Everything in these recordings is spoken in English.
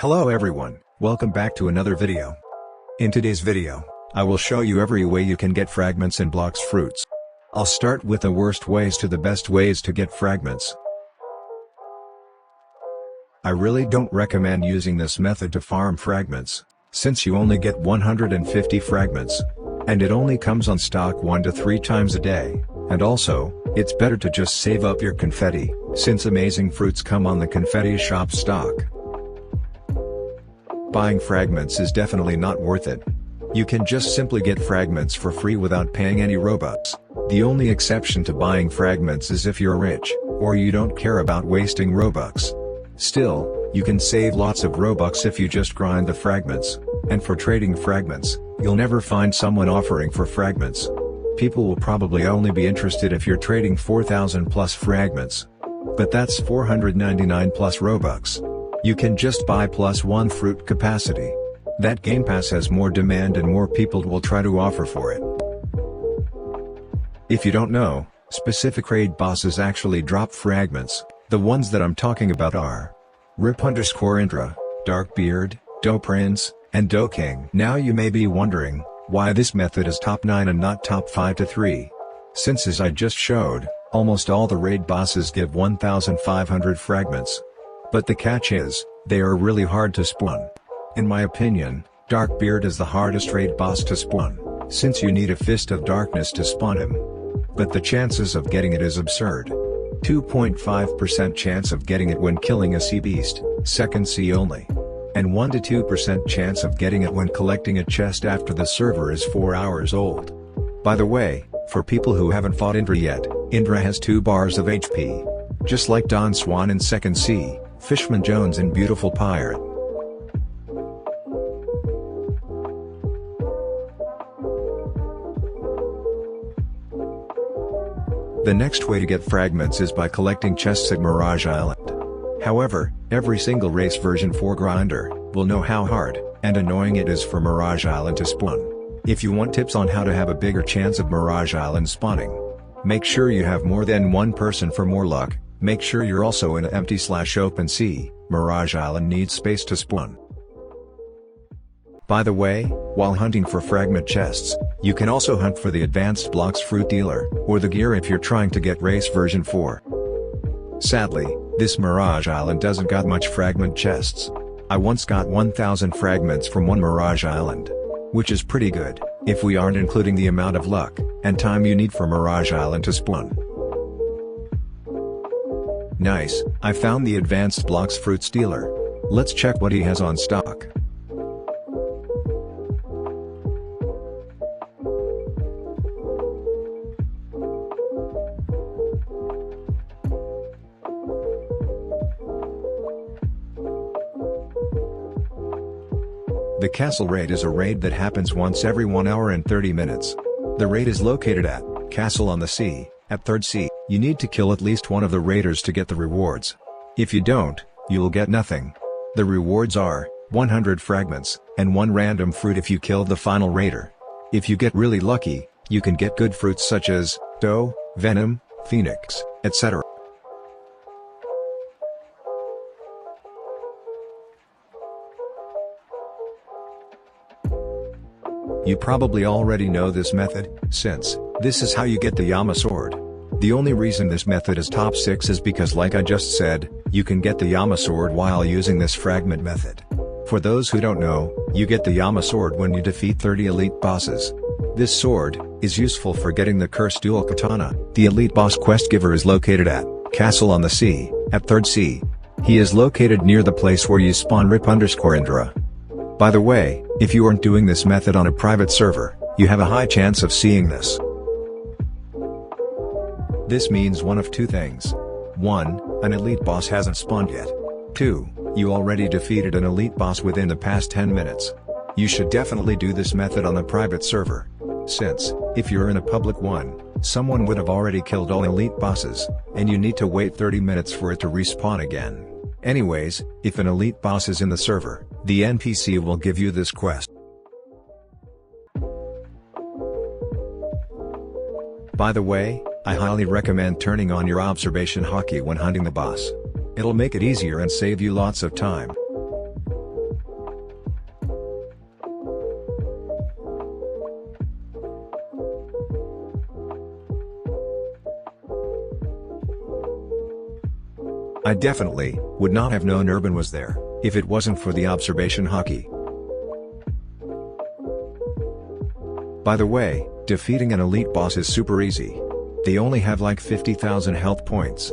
Hello everyone, welcome back to another video. In today's video, I will show you every way you can get fragments in Blox fruits. I'll start with the worst ways to the best ways to get fragments. I really don't recommend using this method to farm fragments, since you only get 150 fragments. And it only comes on stock 1 to 3 times a day, and also, it's better to just save up your confetti, since amazing fruits come on the confetti shop stock. Buying fragments is definitely not worth it. You can just simply get fragments for free without paying any Robux. The only exception to buying fragments is if you're rich, or you don't care about wasting Robux. Still, you can save lots of Robux if you just grind the fragments, and for trading fragments, you'll never find someone offering for fragments. People will probably only be interested if you're trading 4,000 plus fragments. But that's 499 plus Robux. You can just buy +1 fruit capacity. That game pass has more demand and more people will try to offer for it. If you don't know, specific raid bosses actually drop fragments. The ones that I'm talking about are Rip_Indra, Darkbeard, Do Prince, and Do King. Now you may be wondering, why this method is top 9 and not top 5 to 3. Since as I just showed, almost all the raid bosses give 1,500 fragments. But the catch is, they are really hard to spawn. In my opinion, Darkbeard is the hardest raid boss to spawn, since you need a Fist of Darkness to spawn him. But the chances of getting it is absurd. 2.5% chance of getting it when killing a sea beast, second sea only. And 1 to 2% chance of getting it when collecting a chest after the server is 4 hours old. By the way, for people who haven't fought Indra yet, Indra has 2 bars of HP. Just like Don Swan in second sea, Fishman Jones in Beautiful Pirate. The next way to get fragments is by collecting chests at Mirage Island. However, every single race version 4 grinder will know how hard and annoying it is for Mirage Island to spawn. If you want tips on how to have a bigger chance of Mirage Island spawning, make sure you have more than one person for more luck. Make sure you're also in an empty/open sea. Mirage Island needs space to spawn. By the way, while hunting for fragment chests, you can also hunt for the advanced Blox fruit dealer, or the gear if you're trying to get race version 4. Sadly, this Mirage Island doesn't got much fragment chests. I once got 1,000 fragments from one Mirage Island. Which is pretty good, if we aren't including the amount of luck and time you need for Mirage Island to spawn. Nice, I found the advanced Blox fruits dealer. Let's check what he has on stock. The Castle raid is a raid that happens once every 1 hour and 30 minutes. The raid is located at Castle on the Sea, at 3rd Sea. You need to kill at least one of the raiders to get the rewards. If you don't, you'll get nothing. The rewards are 100 fragments, and 1 random fruit if you kill the final raider. If you get really lucky, you can get good fruits such as dough, venom, phoenix, etc. You probably already know this method, since this is how you get the Yama sword. The only reason this method is top 6 is because, like I just said, you can get the Yama sword while using this fragment method. For those who don't know, you get the Yama sword when you defeat 30 elite bosses. This sword is useful for getting the cursed dual katana. The elite boss quest giver is located at Castle on the Sea, at 3rd Sea. He is located near the place where you spawn Rip_Indra. By the way, if you aren't doing this method on a private server, you have a high chance of seeing this. This means one of 2 things. 1, an elite boss hasn't spawned yet. 2, you already defeated an elite boss within the past 10 minutes. You should definitely do this method on a private server. Since, if you're in a public one, someone would have already killed all elite bosses, and you need to wait 30 minutes for it to respawn again. Anyways, if an elite boss is in the server, the NPC will give you this quest. By the way, I highly recommend turning on your observation hotkey when hunting the boss. It'll make it easier and save you lots of time. I definitely would not have known Urban was there if it wasn't for the observation hockey. By the way, defeating an elite boss is super easy. They only have like 50,000 health points.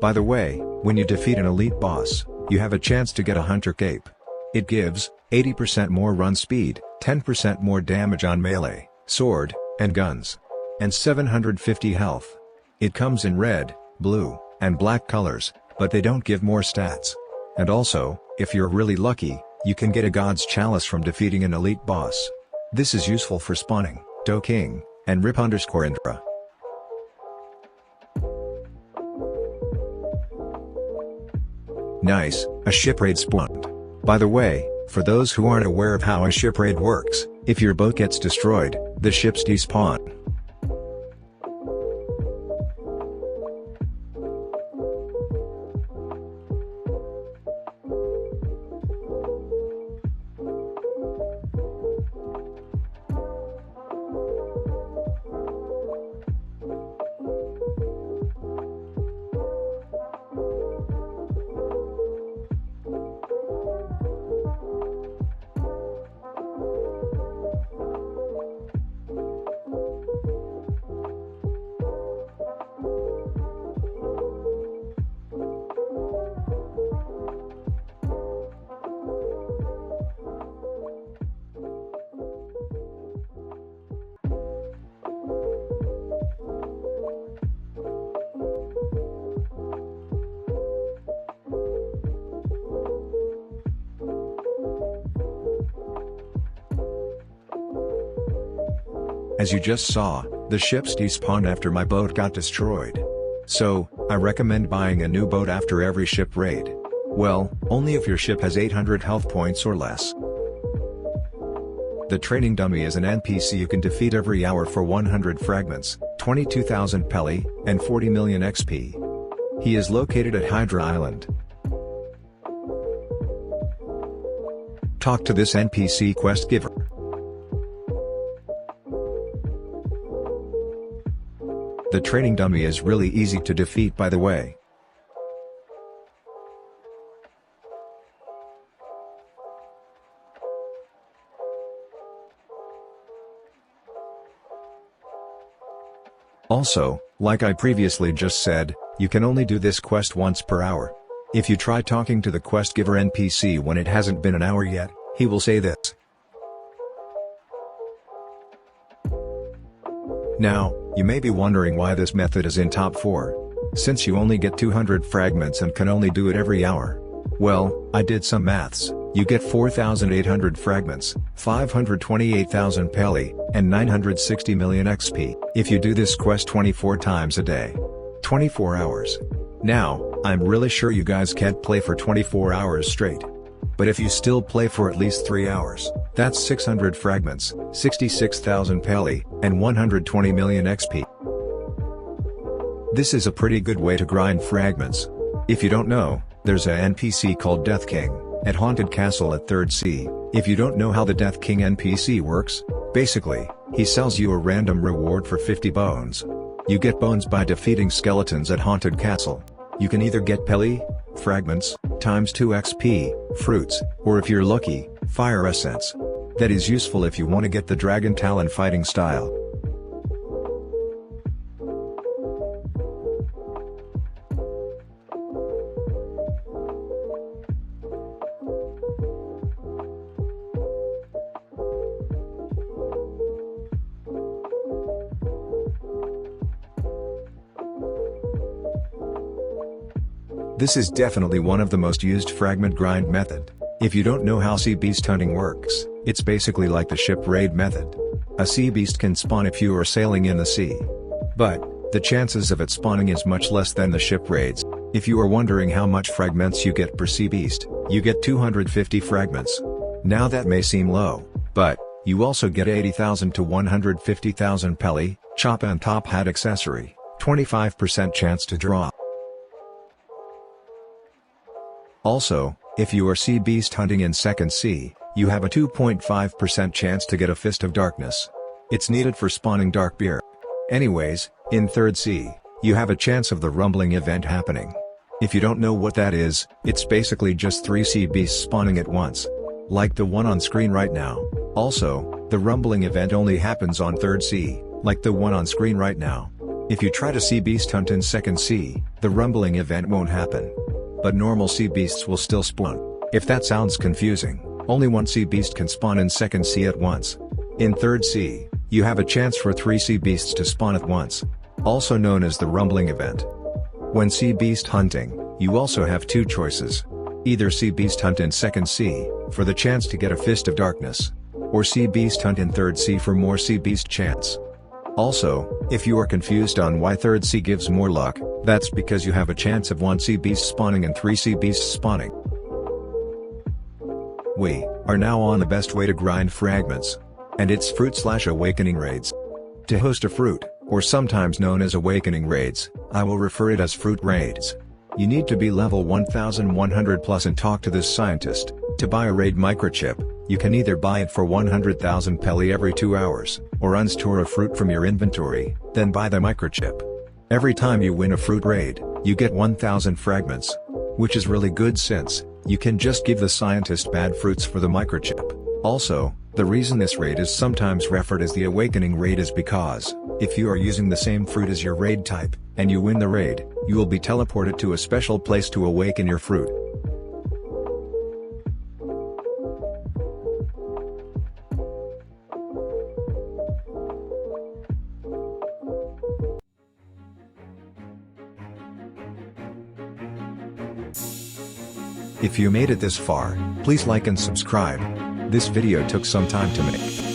By the way, when you defeat an elite boss, you have a chance to get a hunter cape. It gives 80% more run speed, 10% more damage on melee, sword, and guns, and 750 health. It comes in red, blue, and black colors, but they don't give more stats. And also, if you're really lucky, you can get a God's Chalice from defeating an elite boss. This is useful for spawning Do King and Rip_Indra. Nice, a ship raid spawned. By the way, for those who aren't aware of how a ship raid works, if your boat gets destroyed, the ships despawn. As you just saw, the ships despawned after my boat got destroyed. So, I recommend buying a new boat after every ship raid. Well, only if your ship has 800 health points or less. The training dummy is an NPC you can defeat every hour for 100 fragments, 22,000 Pelli, and 40 million XP. He is located at Hydra Island. Talk to this NPC quest giver. The training dummy is really easy to defeat, by the way. Also, like I previously just said, you can only do this quest once per hour. If you try talking to the quest giver NPC when it hasn't been an hour yet, he will say this. Now, you may be wondering why this method is in top 4. Since you only get 200 fragments and can only do it every hour. Well, I did some maths. You get 4,800 fragments, 528,000 Pelli, and 960 million XP, if you do this quest 24 times a day. 24 hours. Now, I'm really sure you guys can't play for 24 hours straight. But if you still play for at least 3 hours, that's 600 fragments, 66,000 Pelli, and 120 million XP. This is a pretty good way to grind fragments. If you don't know, there's a NPC called Death King, at Haunted Castle at 3rd Sea. If you don't know how the Death King NPC works, basically, he sells you a random reward for 50 bones. You get bones by defeating skeletons at Haunted Castle. You can either get Pelli, fragments, times 2 XP, fruits, or if you're lucky, fire essence. That is useful if you want to get the Dragon Talon fighting style. This is definitely one of the most used fragment grind method. If you don't know how sea beast hunting works, it's basically like the ship raid method. A sea beast can spawn if you are sailing in the sea. But, the chances of it spawning is much less than the ship raids. If you are wondering how much fragments you get per sea beast, you get 250 fragments. Now that may seem low, but, you also get 80,000 to 150,000 Pelli, chop and top hat accessory, 25% chance to draw. Also, if you are sea beast hunting in 2nd Sea, you have a 2.5% chance to get a Fist of Darkness. It's needed for spawning Darkbeard. Anyways, in 3rd sea, you have a chance of the rumbling event happening. If you don't know what that is, it's basically just 3 sea beasts spawning at once. Like the one on screen right now. Also, the rumbling event only happens on 3rd sea, like the one on screen right now. If you try to sea beast hunt in 2nd sea, the rumbling event won't happen. But normal sea beasts will still spawn. If that sounds confusing, only one sea beast can spawn in 2nd sea at once. In 3rd sea, you have a chance for 3 sea beasts to spawn at once. Also known as the rumbling event. When sea beast hunting, you also have 2 choices. Either sea beast hunt in 2nd sea, for the chance to get a Fist of Darkness. Or sea beast hunt in 3rd sea for more sea beast chance. Also, if you are confused on why 3rd sea gives more luck, that's because you have a chance of 1 sea beast spawning and 3 sea beasts spawning. We are now on the best way to grind fragments. And it's fruit/awakening raids. To host a fruit, or sometimes known as awakening raids, I will refer it as fruit raids. You need to be level 1100 plus and talk to this scientist. To buy a raid microchip, you can either buy it for 100,000 pelli every 2 hours, or unstore a fruit from your inventory, then buy the microchip. Every time you win a fruit raid, you get 1000 fragments. Which is really good since, you can just give the scientist bad fruits for the microchip. Also, the reason this raid is sometimes referred as the awakening raid is because, if you are using the same fruit as your raid type, and you win the raid, you will be teleported to a special place to awaken your fruit. If you made it this far, please like and subscribe. This video took some time to make.